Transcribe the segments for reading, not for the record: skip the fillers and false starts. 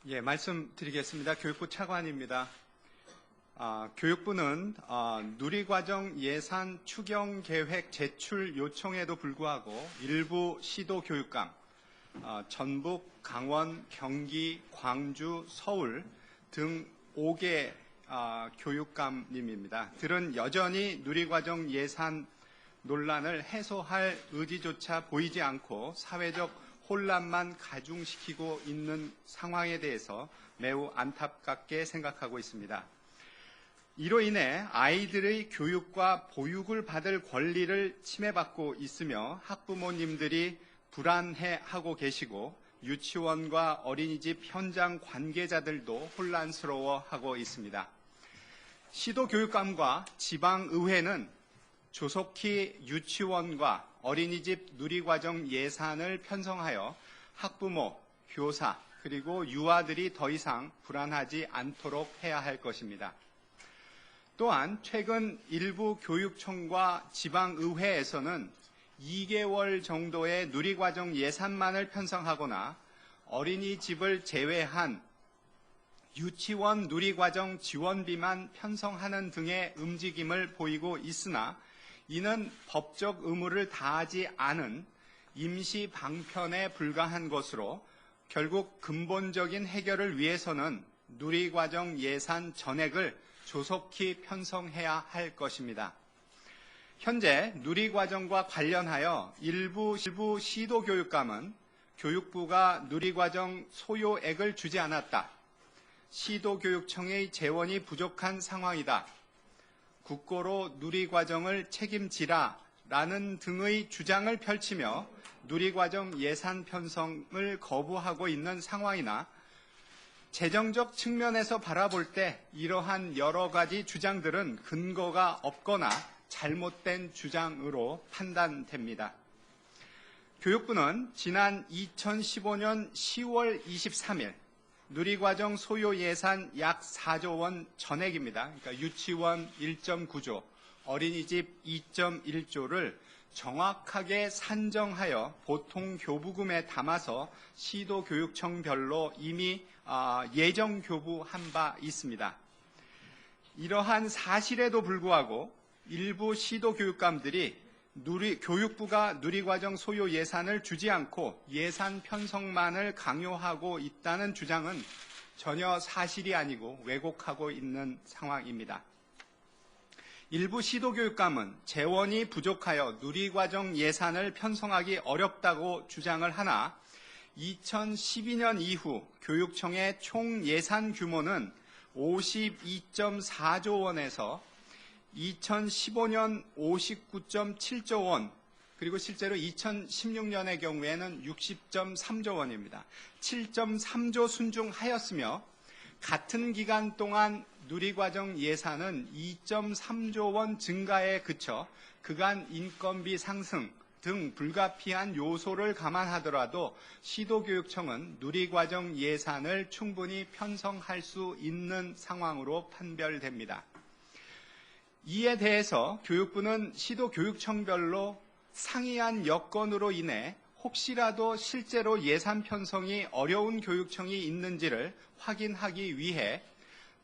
예, 말씀드리겠습니다. 교육부 차관입니다. 교육부는 누리과정 예산 추경 계획 제출 요청에도 불구하고 일부 시도 교육감, 전북, 강원, 경기, 광주, 서울 등 5개 교육감님입니다. 들은 여전히 누리과정 예산 논란을 해소할 의지조차 보이지 않고 사회적 혼란만 가중시키고 있는 상황에 대해서 매우 안타깝게 생각하고 있습니다. 이로 인해 아이들의 교육과 보육을 받을 권리를 침해받고 있으며 학부모님들이 불안해하고 계시고 유치원과 어린이집 현장 관계자들도 혼란스러워하고 있습니다. 시도교육감과 지방의회는 조속히 유치원과 어린이집 누리과정 예산을 편성하여 학부모, 교사, 그리고 유아들이 더 이상 불안하지 않도록 해야 할 것입니다. 또한 최근 일부 교육청과 지방의회에서는 2개월 정도의 누리과정 예산만을 편성하거나 어린이집을 제외한 유치원 누리과정 지원비만 편성하는 등의 움직임을 보이고 있으나 이는 법적 의무를 다하지 않은 임시 방편에 불과한 것으로 결국 근본적인 해결을 위해서는 누리과정 예산 전액을 조속히 편성해야 할 것입니다. 현재 누리과정과 관련하여 일부 시도교육감은 교육부가 누리과정 소요액을 주지 않았다. 시도교육청의 재원이 부족한 상황이다. 국고로 누리과정을 책임지라 라는 등의 주장을 펼치며 누리과정 예산 편성을 거부하고 있는 상황이나 재정적 측면에서 바라볼 때 이러한 여러 가지 주장들은 근거가 없거나 잘못된 주장으로 판단됩니다. 교육부는 지난 2015년 10월 23일 누리과정 소요 예산 약 4조 원 전액입니다. 그러니까 유치원 1.9조, 어린이집 2.1조를 정확하게 산정하여 보통교부금에 담아서 시도교육청별로 이미 예정 교부한 바 있습니다. 이러한 사실에도 불구하고 일부 시도교육감들이 교육부가 누리과정 소요 예산을 주지 않고 예산 편성만을 강요하고 있다는 주장은 전혀 사실이 아니고 왜곡하고 있는 상황입니다. 일부 시도교육감은 재원이 부족하여 누리과정 예산을 편성하기 어렵다고 주장을 하나 2012년 이후 교육청의 총 예산 규모는 52.4조 원에서 2015년 59.7조 원, 그리고 실제로 2016년의 경우에는 60.3조 원입니다. 7.3조 순중하였으며 같은 기간 동안 누리과정 예산은 2.3조 원 증가에 그쳐 그간 인건비 상승 등 불가피한 요소를 감안하더라도 시도교육청은 누리과정 예산을 충분히 편성할 수 있는 상황으로 판별됩니다. 이에 대해서 교육부는 시도교육청별로 상이한 여건으로 인해 혹시라도 실제로 예산 편성이 어려운 교육청이 있는지를 확인하기 위해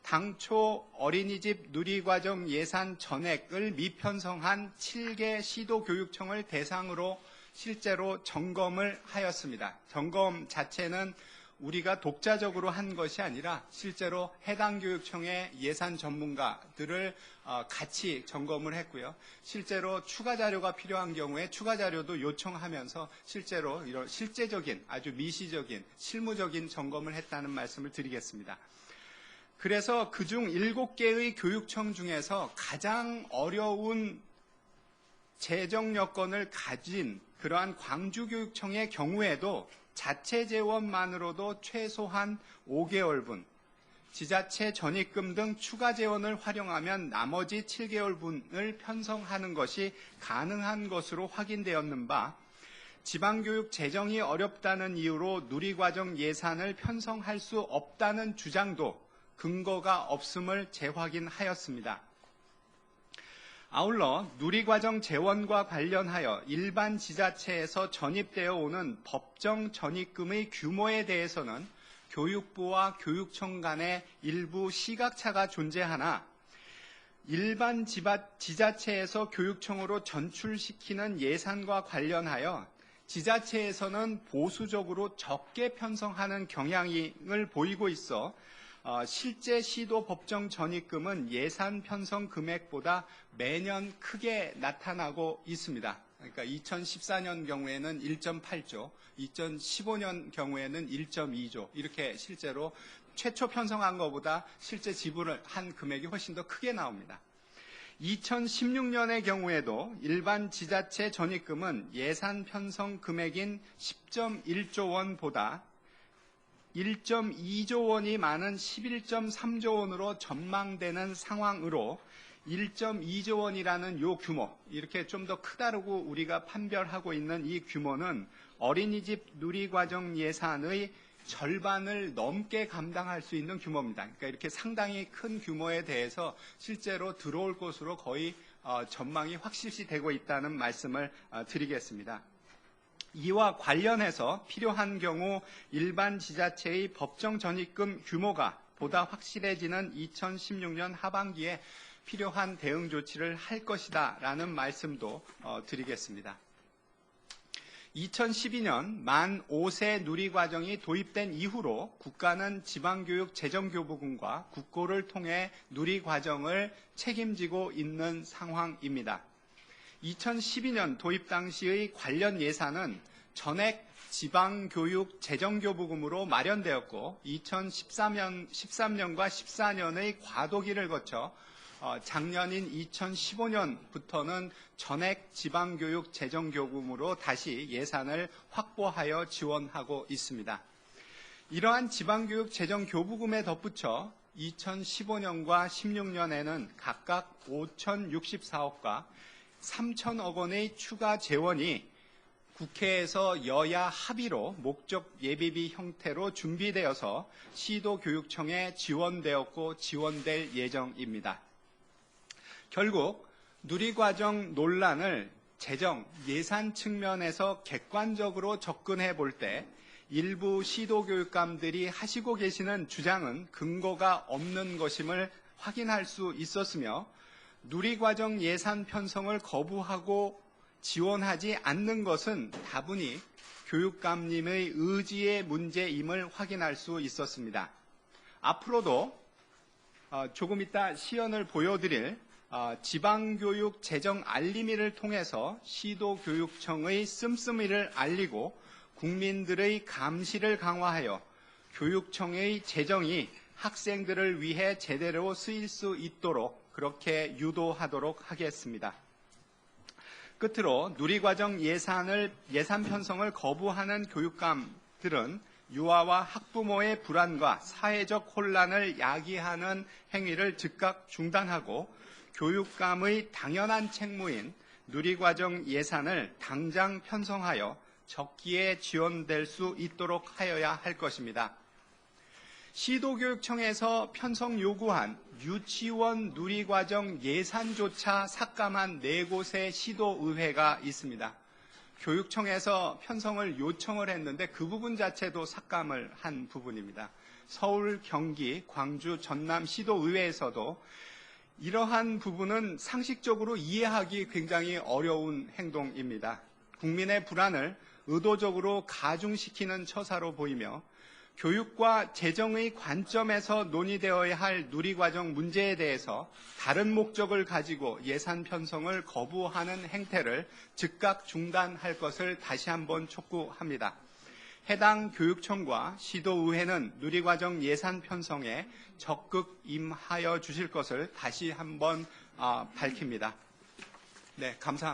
당초 어린이집 누리과정 예산 전액을 미편성한 7개 시도교육청을 대상으로 실제로 점검을 하였습니다. 점검 자체는 우리가 독자적으로 한 것이 아니라 실제로 해당 교육청의 예산 전문가들을 같이 점검을 했고요. 실제로 추가 자료가 필요한 경우에 추가 자료도 요청하면서 실제로 이런 실제적인 아주 미시적인 실무적인 점검을 했다는 말씀을 드리겠습니다. 그래서 그중 7개의 교육청 중에서 가장 어려운 재정 여건을 가진 그러한 광주교육청의 경우에도 자체 재원만으로도 최소한 5개월분, 지자체 전입금 등 추가 재원을 활용하면 나머지 7개월분을 편성하는 것이 가능한 것으로 확인되었는 바, 지방교육 재정이 어렵다는 이유로 누리과정 예산을 편성할 수 없다는 주장도 근거가 없음을 재확인하였습니다. 아울러 누리과정 재원과 관련하여 일반 지자체에서 전입되어 오는 법정 전입금의 규모에 대해서는 교육부와 교육청 간의 일부 시각차가 존재하나 일반 지자체에서 교육청으로 전출시키는 예산과 관련하여 지자체에서는 보수적으로 적게 편성하는 경향을 보이고 있어 실제 시도 법정 전입금은 예산 편성 금액보다 매년 크게 나타나고 있습니다. 그러니까 2014년 경우에는 1.8조, 2015년 경우에는 1.2조 이렇게 실제로 최초 편성한 것보다 실제 지불을 한 금액이 훨씬 더 크게 나옵니다. 2016년의 경우에도 일반 지자체 전입금은 예산 편성 금액인 10.1조 원보다 1.2조 원이 많은 11.3조 원으로 전망되는 상황으로 1.2조 원이라는 요 규모, 이렇게 좀 더 크다고 우리가 판별하고 있는 이 규모는 어린이집 누리과정 예산의 절반을 넘게 감당할 수 있는 규모입니다. 그러니까 이렇게 상당히 큰 규모에 대해서 실제로 들어올 것으로 거의 전망이 확실시되고 있다는 말씀을 드리겠습니다. 이와 관련해서 필요한 경우 일반 지자체의 법정 전입금 규모가 보다 확실해지는 2016년 하반기에 필요한 대응 조치를 할 것이다 라는 말씀도 드리겠습니다. 2012년 만 5세 누리과정이 도입된 이후로 국가는 지방교육 재정교부금과 국고를 통해 누리과정을 책임지고 있는 상황입니다. 2012년 도입 당시의 관련 예산은 전액 지방교육 재정교부금으로 마련되었고 2013년과 14년의 과도기를 거쳐 작년인 2015년부터는 전액 지방교육 재정교부금으로 다시 예산을 확보하여 지원하고 있습니다. 이러한 지방교육 재정교부금에 덧붙여 2015년과 16년에는 각각 5,064억과 3천억 원의 추가 재원이 국회에서 여야 합의로 목적 예비비 형태로 준비되어서 시도교육청에 지원되었고 지원될 예정입니다. 결국 누리과정 논란을 재정, 예산 측면에서 객관적으로 접근해 볼 때 일부 시도교육감들이 하시고 계시는 주장은 근거가 없는 것임을 확인할 수 있었으며 누리과정 예산 편성을 거부하고 지원하지 않는 것은 다분히 교육감님의 의지의 문제임을 확인할 수 있었습니다. 앞으로도 조금 이따 시연을 보여드릴 지방교육 재정 알림이를 통해서 시도교육청의 씀씀이를 알리고 국민들의 감시를 강화하여 교육청의 재정이 학생들을 위해 제대로 쓰일 수 있도록 그렇게 유도하도록 하겠습니다. 끝으로 누리과정 예산 편성을 거부하는 교육감들은 유아와 학부모의 불안과 사회적 혼란을 야기하는 행위를 즉각 중단하고 교육감의 당연한 책무인 누리과정 예산을 당장 편성하여 적기에 지원될 수 있도록 하여야 할 것입니다. 시도교육청에서 편성 요구한 유치원 누리과정 예산조차 삭감한 4곳의 시도의회가 있습니다. 교육청에서 편성을 요청을 했는데 그 부분 자체도 삭감을 한 부분입니다. 서울, 경기, 광주, 전남 시도의회에서도 이러한 부분은 상식적으로 이해하기 굉장히 어려운 행동입니다. 국민의 불안을 의도적으로 가중시키는 처사로 보이며 교육과 재정의 관점에서 논의되어야 할 누리과정 문제에 대해서 다른 목적을 가지고 예산 편성을 거부하는 행태를 즉각 중단할 것을 다시 한번 촉구합니다. 해당 교육청과 시도의회는 누리과정 예산 편성에 적극 임하여 주실 것을 다시 한번 밝힙니다. 네, 감사합니다.